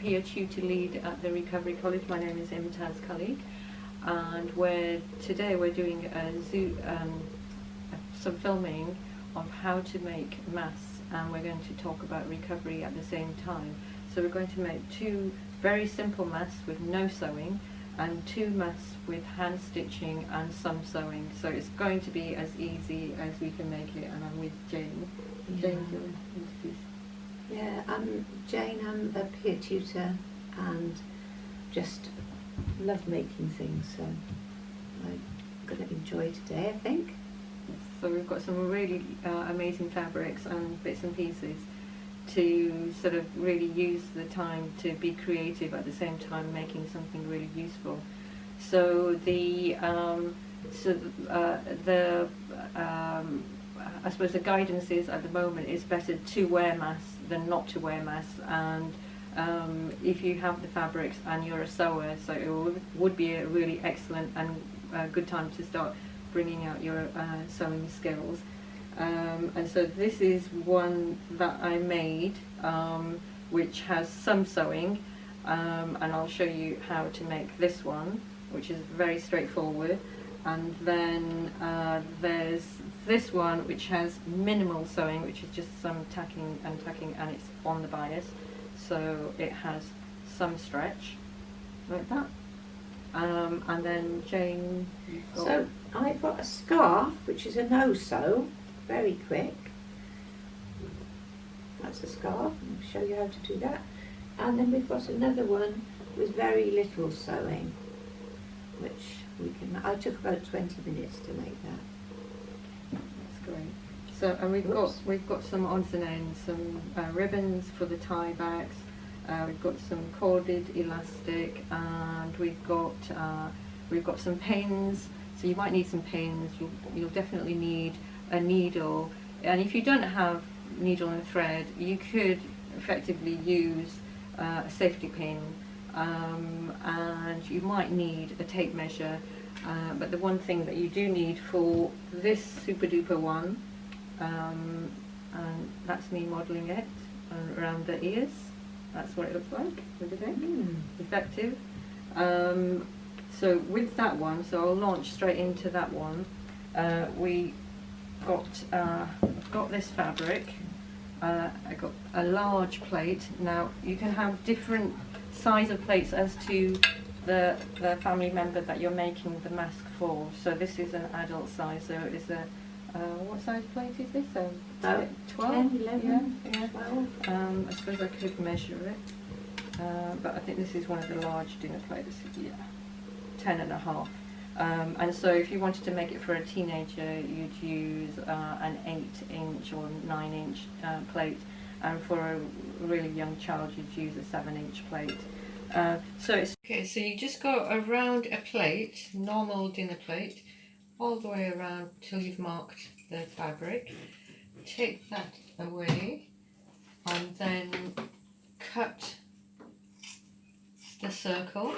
peer tutor lead at the Recovery College. My name is Imtaz Khalid, and today we're doing some filming of how to make masks, and we're going to talk about recovery at the same time. So we're going to make two very simple masks with no sewing, and two masks with hand stitching and some sewing. So it's going to be as easy as we can make it, and I'm with Jane. Yeah. Jane, do you want to introduce? Yeah, I'm Jane, I'm a peer tutor and just love making things, so I'm going to enjoy today, I think. So we've got some really amazing fabrics and bits and pieces to sort of really use the time to be creative at the same time making something really useful. So I suppose the guidance is at the moment is better to wear masks than not to wear masks, and if you have the fabrics and you're a sewer, so it would be a really excellent and good time to start bringing out your sewing skills. And so this is one that I made which has some sewing, and I'll show you how to make this one, which is very straightforward. And then there's this one which has minimal sewing, which is just some tacking, and it's on the bias, so it has some stretch like that. And then Jane, So I've got a scarf which is a no-sew, very quick. That's a scarf, I'll show you how to do that. And then we've got another one with very little sewing, which I took about 20 minutes to make that. That's great. So, and we've got some odds and ends, some ribbons for the tie backs. We've got some corded elastic, and we've got some pins. So you might need some pins. You'll definitely need a needle, and if you don't have needle and thread, you could effectively use a safety pin, and you might need a tape measure. But the one thing that you do need for this super duper one, and that's me modelling it around the ears. That's what it looks like with the thing. Effective. So with that one, so I'll launch straight into that one. I've got this fabric. I got a large plate. Now you can have different size of plates as to the family member that you're making the mask for. So this is an adult size, so it's a what size plate is this? 12? 10, 11, yeah. 12. I suppose I could measure it, but I think this is one of the large dinner plates. Yeah, 10.5. And so if you wanted to make it for a teenager, you'd use an 8-inch or 9-inch plate, and for a really young child you'd use a 7-inch plate. So you just go around a plate, normal dinner plate, all the way around till you've marked the fabric. Take that away and then cut the circle.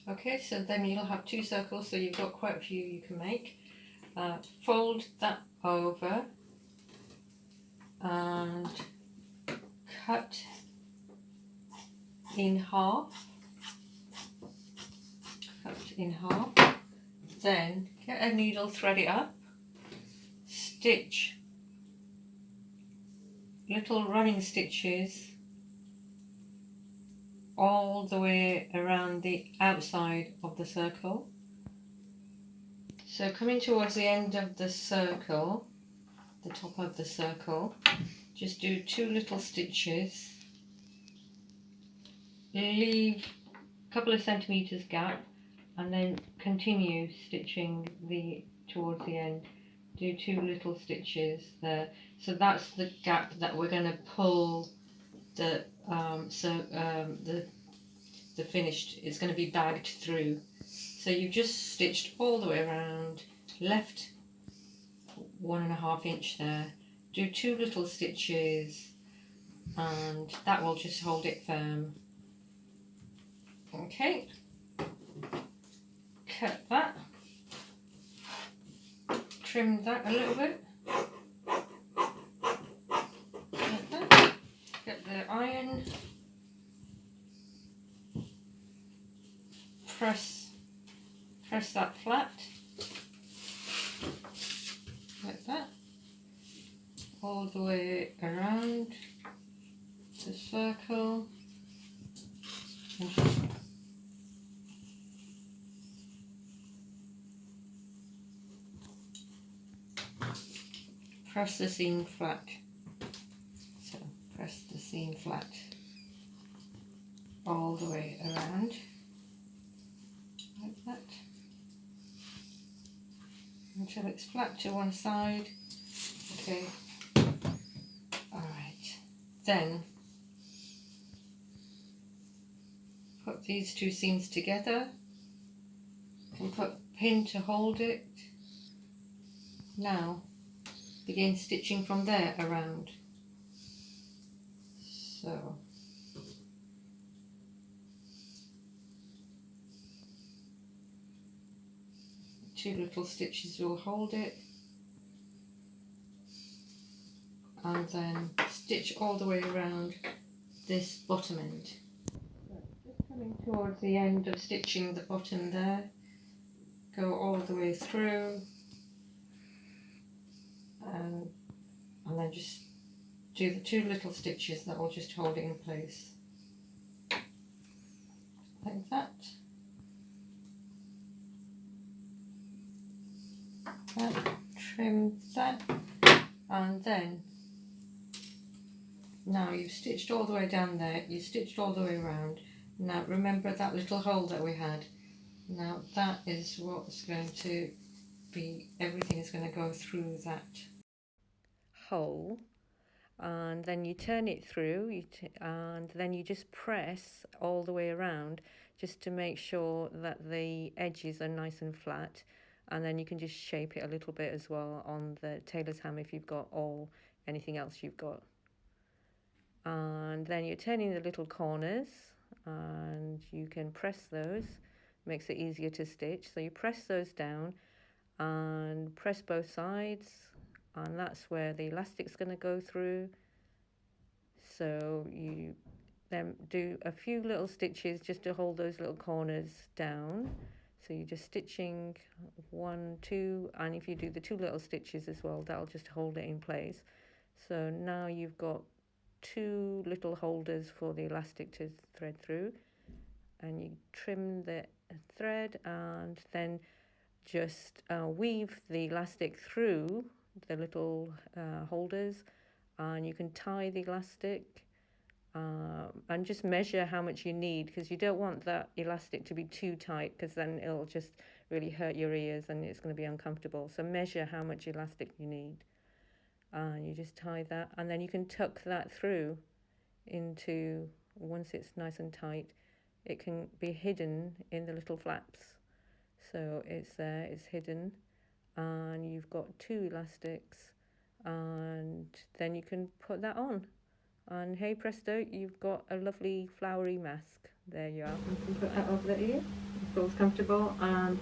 Okay, so then you'll have two circles, so you've got quite a few you can make. Fold that over and cut in half. Then get a needle, thread it up, stitch little running stitches all the way around the outside of the circle. So coming towards the end of the circle, the top of the circle, just do 2 little stitches, leave a couple of centimeters gap, and then continue stitching towards the end. Do 2 little stitches there. So that's the gap that we're going to pull the finished. It's going to be bagged through. So you've just stitched all the way around, left 1.5 inch there. Do 2 little stitches, and that will just hold it firm. Okay, cut that. trim that a little bit. Like that. Get the iron. Press that flat. Like that. All the way around the circle. And just press the seam flat. So press the seam flat all the way around, like that, until it's flat to one side. Okay. Alright. Then put these two seams together and put a pin to hold it. Now begin stitching from there around. So two little stitches will hold it, and then stitch all the way around this bottom end. So just coming towards the end of stitching the bottom there, go all the way through, and then just do the two little stitches that will just hold it in place, like that. Trim that, and then now you've stitched all the way down there, you stitched all the way around. Now remember that little hole that we had. Now that is what's going to be, everything is going to go through that hole, and then you turn it through, and then you just press all the way around just to make sure that the edges are nice and flat. And then you can just shape it a little bit as well on the tailor's hammer if you've got anything else you've got. And then you're turning the little corners, and you can press those, makes it easier to stitch. So you press those down and press both sides, and that's where the elastic's going to go through. So you then do a few little stitches just to hold those little corners down. So you're just stitching 1, 2, and if you do the two little stitches as well, that'll just hold it in place. So now you've got two little holders for the elastic to thread through, and you trim the thread and then just weave the elastic through the little holders, and you can tie the elastic. And just measure how much you need, because you don't want that elastic to be too tight, because then it'll just really hurt your ears and it's going to be uncomfortable. So measure how much elastic you need, and you just tie that, and then you can tuck that through into, once it's nice and tight, it can be hidden in the little flaps. So it's there, it's hidden, and you've got two elastics, and then you can put that on. And hey presto, you've got a lovely flowery mask. There you are. You can put that over the ear. It feels comfortable, and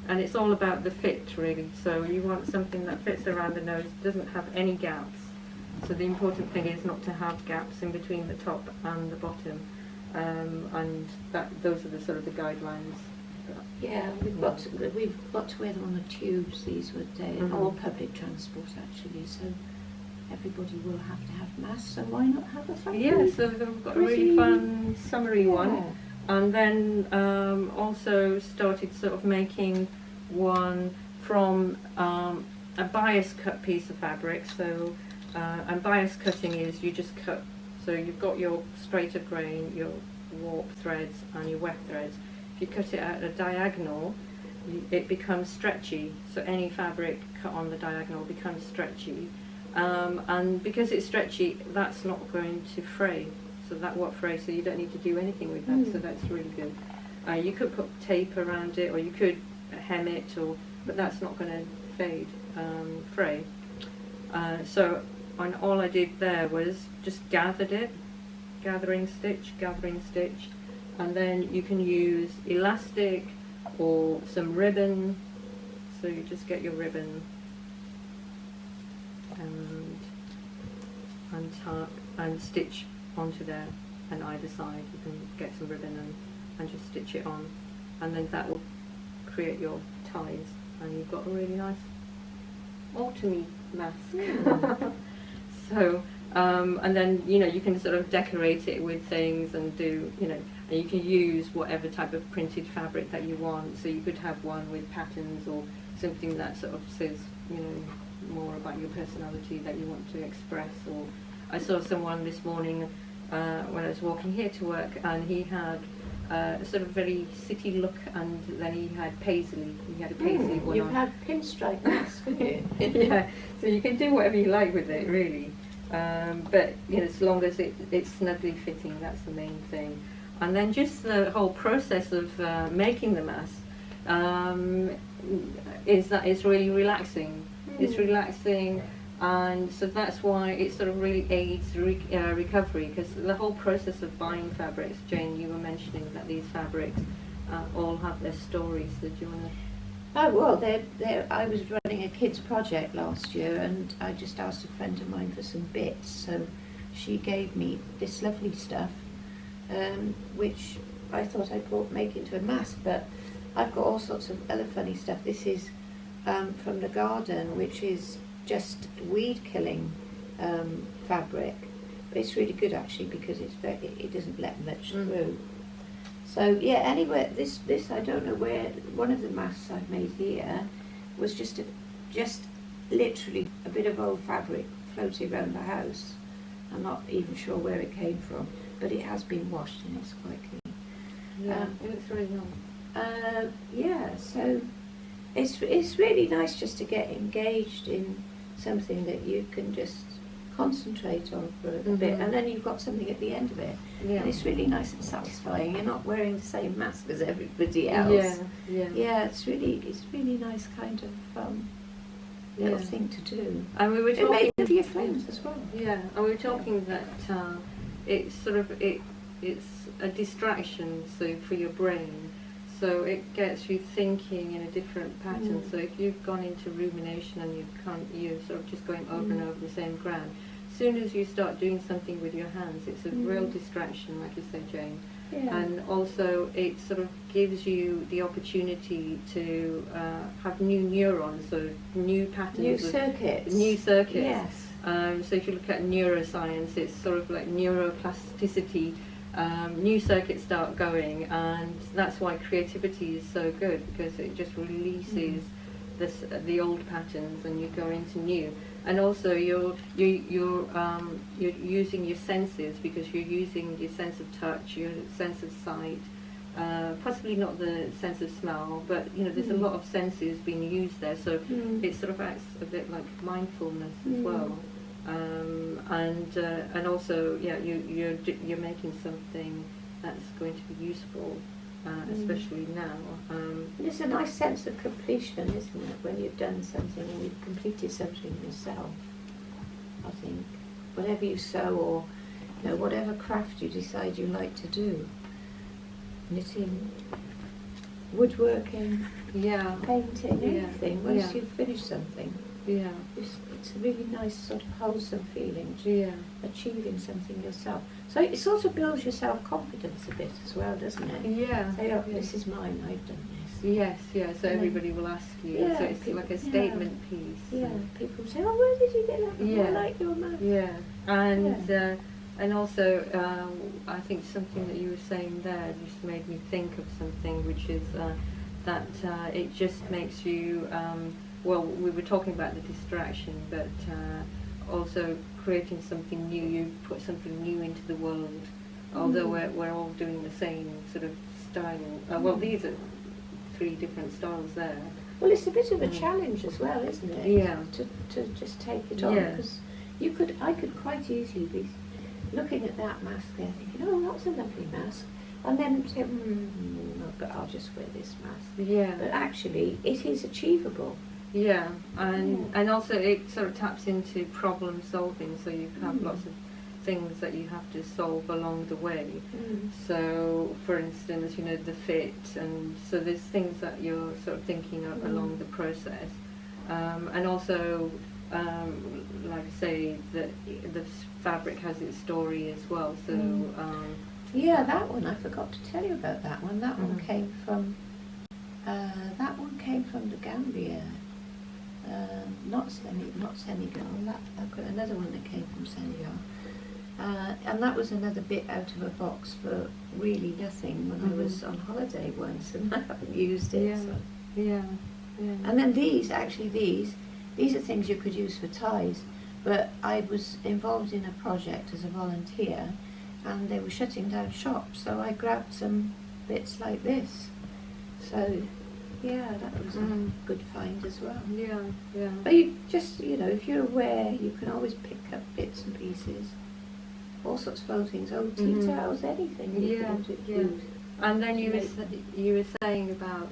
it's all about the fit really. So you want something that fits around the nose, doesn't have any gaps. So the important thing is not to have gaps in between the top and the bottom, and those are the sort of the guidelines. Yeah, we've got to wear them on the tubes. These would or public transport actually. So everybody will have to have masks, so why not have a fun? Yeah, so they've got a really fun summery one. And then also started sort of making one from a bias cut piece of fabric. So and bias cutting is you just cut, so you've got your straight of grain, your warp threads and your weft threads. If you cut it at a diagonal, it becomes stretchy, so any fabric cut on the diagonal becomes stretchy. And because it's stretchy, that's not going to fray, so that won't fray, so you don't need to do anything with that. So that's really good. You could put tape around it, or you could hem it, but that's not going to fray. So all I did there was just gathered it, gathering stitch, and then you can use elastic or some ribbon. So you just get your ribbon and tuck and stitch onto there, and either side you can get some ribbon and just stitch it on, and then that will create your ties, and you've got a really nice autumny mask. So and then you can sort of decorate it with things and do and you can use whatever type of printed fabric that you want. So you could have one with patterns or something that sort of says more about your personality that you want to express. Or I saw someone this morning when I was walking here to work, and he had a sort of very city look, and then he had paisley. He had a paisley one You on. had pinstripe masks, didn't you? Yeah, so you can do whatever you like with it, really. But as long as it's snugly fitting, that's the main thing. And then just the whole process of making the mask is really relaxing. It's relaxing, and so that's why it sort of really aids recovery, because the whole process of buying fabrics, Jane, you were mentioning that these fabrics all have their stories. So do you want to? Oh, well, I was running a kids project last year, and I just asked a friend of mine for some bits, so she gave me this lovely stuff, which I thought I'd make into a mask, but I've got all sorts of other funny stuff. This is from the garden, which is just weed killing fabric, but it's really good actually, because it doesn't let much through. So yeah, anyway, this I don't know where. One of the masks I've made here was just literally a bit of old fabric floating around the house. I'm not even sure where it came from, but it has been washed and it's quite clean. Yeah, it looks really nice. Yeah, so it's really nice just to get engaged in something that you can just concentrate on for a bit, and then you've got something at the end of it. Yeah. And it's really nice and satisfying. You're not wearing the same mask as everybody else. Yeah, it's really nice kind of little thing to do. And we were It talking made it for your friends as well. Yeah, and we were talking that it's sort of it's a distraction, so for your brain. So it gets you thinking in a different pattern. So if you've gone into rumination and you're sort of just going over and over the same ground, as soon as you start doing something with your hands, it's a real distraction, like you said, Jane. Yeah. And also it sort of gives you the opportunity to have new neurons, so new patterns, New circuits. Yes. So if you look at neuroscience, it's sort of like neuroplasticity. New circuits start going, and that's why creativity is so good, because it just releases the old patterns and you go into new. And also you're using your senses, because you're using your sense of touch, your sense of sight, possibly not the sense of smell, but there's a lot of senses being used there, so it sort of acts a bit like mindfulness as well. And also you're making something that's going to be useful, especially now. It's a nice sense of completion, isn't it, when you've done something and you've completed something yourself. I think whatever you sew, or whatever craft you decide you like to do, knitting, woodworking, painting, anything. Once you've finished something, it's a really nice sort of wholesome feeling, achieving something yourself. So it sort of builds your self-confidence a bit as well, doesn't it? Yeah. Say, oh, this is mine, I've done this. Yes, so everybody will ask you. So it's people, like a statement piece. Yeah, people say, oh, where did you get that? I like your mask. Yeah, and also I think something that you were saying there just made me think of something, which is that it just makes you, well, we were talking about the distraction, but also creating something new. You put something new into the world, although we're all doing the same sort of style. Well, these are 3 different styles there. Well, it's a bit of a challenge as well, isn't it? Yeah. To just take it on, because I could quite easily be looking at that mask there, thinking, oh, that's a lovely mask, and then say, but I'll just wear this mask. Yeah. But actually, it is achievable. Yeah, and also it sort of taps into problem solving, so you have lots of things that you have to solve along the way. So, for instance, the fit, and so there's things that you're sort of thinking of along the process, and also like I say, that the fabric has its story as well. So yeah, that one I forgot to tell you about. That one. That one came from. That one came from the Gambia. Not Senegal. I've got another one that came from Senegal. And that was another bit out of a box for really nothing when I was on holiday once, and I haven't used it. Yeah. So. Yeah. And then these are things you could use for ties, but I was involved in a project as a volunteer, and they were shutting down shops, so I grabbed some bits like this. So, yeah, that was a good find as well. Yeah. But you just, if you're aware, you can always pick up bits and pieces, all sorts of other things, old tea towels, anything you could use. And then you were saying about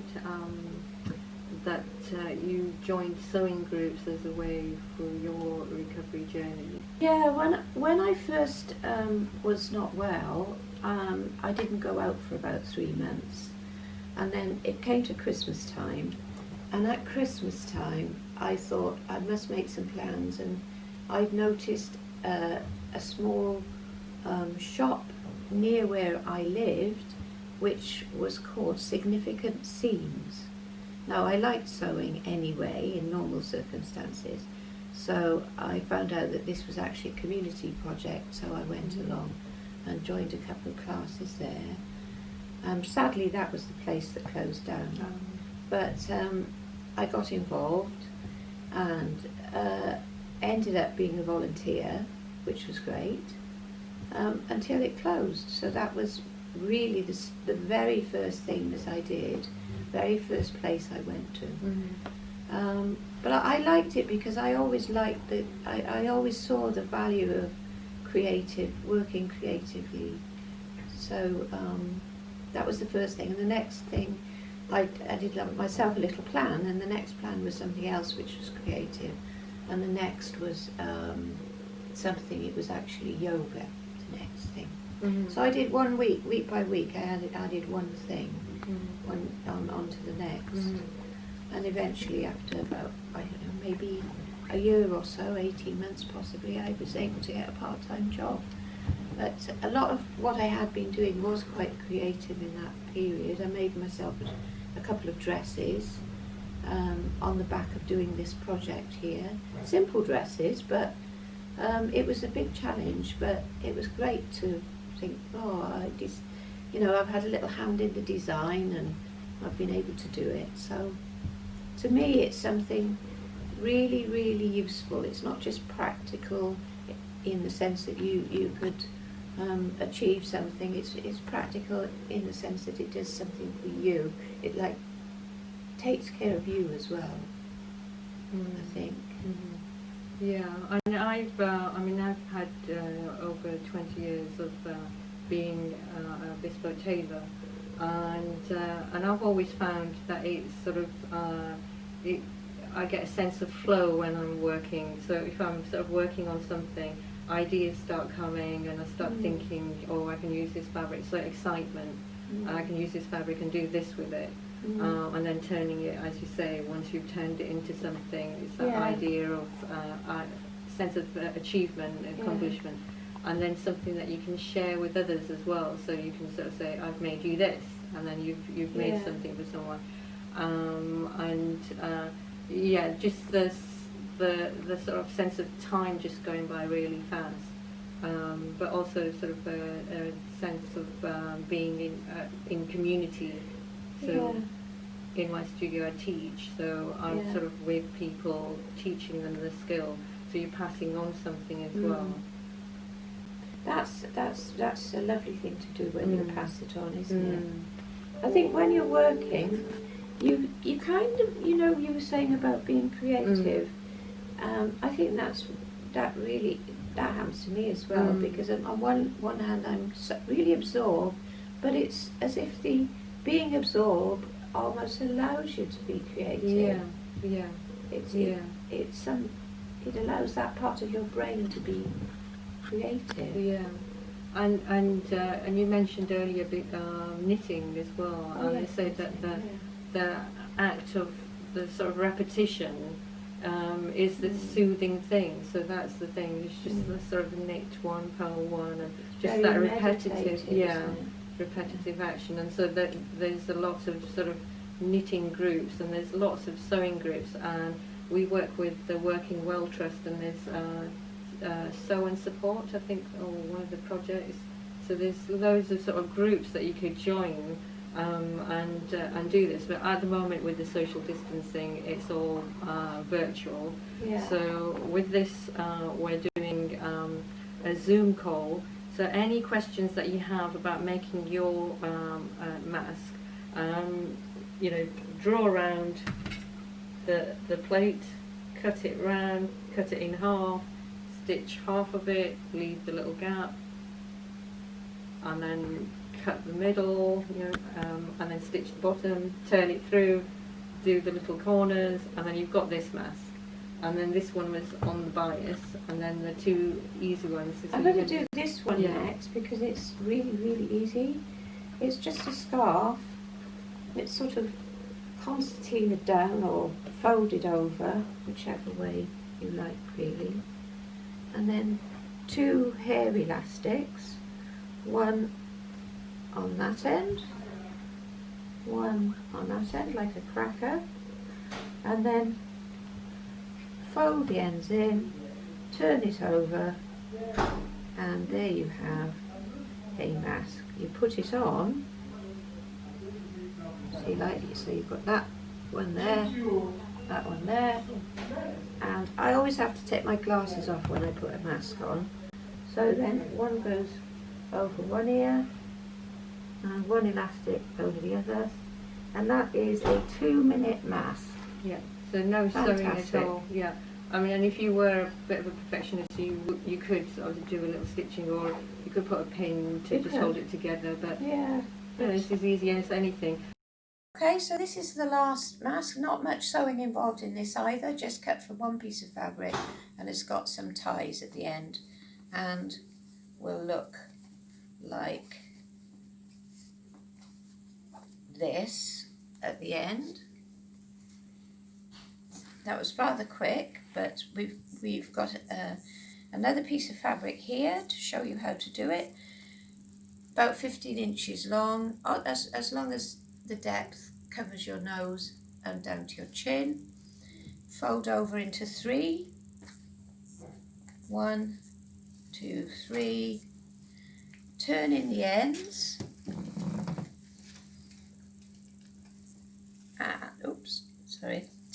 that you joined sewing groups as a way for your recovery journey. Yeah, when I first was not well, I didn't go out for about 3 months, and then it came to Christmas time, and at Christmas time I thought I must make some plans, and I'd noticed a small shop near where I lived, which was called Significant Seams. Now, I liked sewing anyway in normal circumstances, so I found out that this was actually a community project, so I went along and joined a couple of classes there. Sadly, that was the place that closed down, but I got involved and ended up being a volunteer, which was great, until it closed. So that was really the very first thing that I did, very first place I went to. But I liked it because I always liked I always saw the value of working creatively. So that was the first thing. And the next thing, I did myself a little plan, and the next plan was something else which was creative. And the next was it was actually yoga, the next thing. So I did one week by week, I added one thing onto the next. And eventually, after about, I don't know, maybe a year or so, 18 months possibly, I was able to get a part-time job. But a lot of what I had been doing was quite creative in that period. I made myself a couple of dresses on the back of doing this project here. Simple dresses, but it was a big challenge, but it was great to think, I've had a little hand in the design and I've been able to do it. So to me, it's something really, really useful. It's not just practical in the sense that you could achieve something. It's practical in the sense that it does something for you. It takes care of you as well, I think. Yeah, and I've had over 20 years of being a bespoke tailor, and I've always found that it's sort of I get a sense of flow when I'm working. So if I'm sort of working on something, ideas start coming, and I start thinking, I can use this fabric. So excitement, I can use this fabric and do this with it. And then turning it, as you say, once you've turned it into something, it's that idea of sense of achievement, accomplishment, and then something that you can share with others as well. So you can sort of say, I've made you this, and then you've made something for someone, just the sort of sense of time just going by really fast, but also sort of a sense of being in community. So in my studio I teach, so I'm sort of with people, teaching them the skill, so you're passing on something as well. That's a lovely thing to do when you pass it on, isn't it? I think when you're working, you kind of, you were saying about being creative, I think that happens to me as well, because on one hand I'm really absorbed, but it's as if the being absorbed almost allows you to be creative. It allows that part of your brain to be creative. Yeah. And you mentioned earlier knitting as well, and they say that the act of the sort of repetition is the soothing thing. So that's the thing. It's just the sort of knit one, purl one, and just that repetitive, repetitive action. And so that there's a lot of sort of knitting groups, and there's lots of sewing groups, and we work with the Working Well Trust, and there's Sew and Support, I think, or one of the projects. So there's loads of sort of groups that you could join and do this. But at the moment, with the social distancing, it's all virtual. Yeah. So with this, we're doing a Zoom call. So any questions that you have about making your mask, you know, draw around the plate, cut it round, cut it in half, stitch half of it, leave the little gap, and then cut the middle, you know, and then stitch the bottom, turn it through, do the little corners, and then you've got this mask. And then this one was on the bias, and then the two easy ones. I'm going to do this one next because it's really, really easy. It's just a scarf. It's sort of concertina down or folded over, whichever way you like really. And then two hair elastics, one on that end, one on that end like a cracker, and then fold the ends in, turn it over, and there you have a mask. You put it on, so you've got that one there, that one there, and I always have to take my glasses off when I put a mask on. So then one goes over one ear and one elastic over the other, and that is a 2-minute mask. Yeah, so no sewing Fantastic. at all. Yeah, I mean, and if you were a bit of a perfectionist, you could sort of do a little stitching, or you could put a pin to just hold it together. But yeah, it's as easy as anything. Okay, so this is the last mask. Not much sewing involved in this either, just cut from one piece of fabric, and it's got some ties at the end, and will look like this at the end. That was rather quick, but we've got another piece of fabric here to show you how to do it. About 15 inches long, as long as the depth covers your nose and down to your chin. Fold over into 3. 1, 2, 3. Turn in the ends.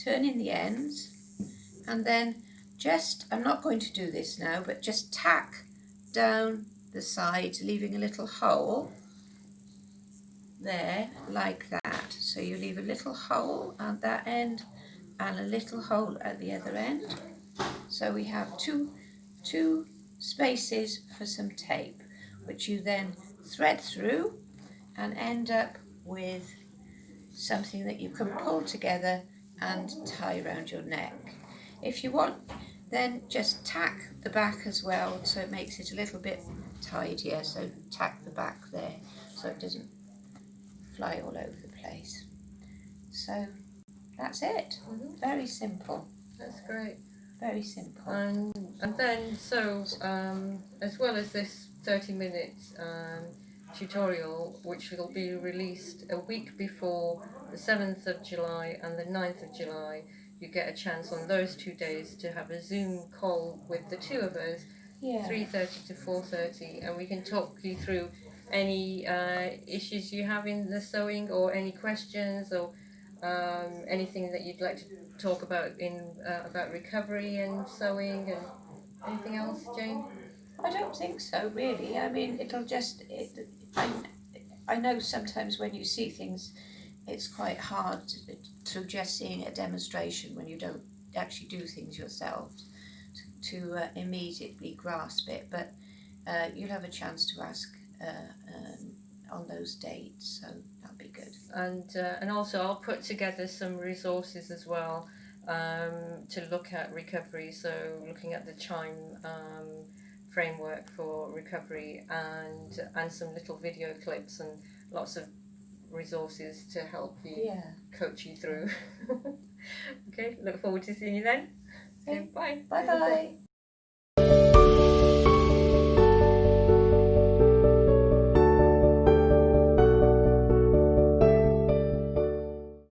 Turn in the ends, and then just, I'm not going to do this now, but just tack down the sides, leaving a little hole there, like that. So you leave a little hole at that end and a little hole at the other end. So we have two spaces for some tape, which you then thread through and end up with something that you can pull together and tie around your neck. If you want, then just tack the back as well, so it makes it a little bit tidier. So tack the back there so it doesn't fly all over the place. So that's it. Very simple. That's great. Very simple. And then, so as well as this 30-minute tutorial, which will be released a week before the 7th of July and the 9th of July, you get a chance on those 2 days to have a Zoom call with the two of us, 3:30 to 4:30, and we can talk you through any issues you have in the sewing, or any questions, or anything that you'd like to talk about about recovery and sewing, and anything else, Jane? I don't think so, really. I mean, I know sometimes when you see things, it's quite hard to just seeing a demonstration when you don't actually do things yourself to immediately grasp it. But you'll have a chance to ask on those dates, so that'll be good. And also I'll put together some resources as well to look at recovery. So looking at the Chime framework for recovery, and some little video clips and lots of resources to help you, coach you through. Okay, look forward to seeing you then. So, Okay. bye. Bye bye.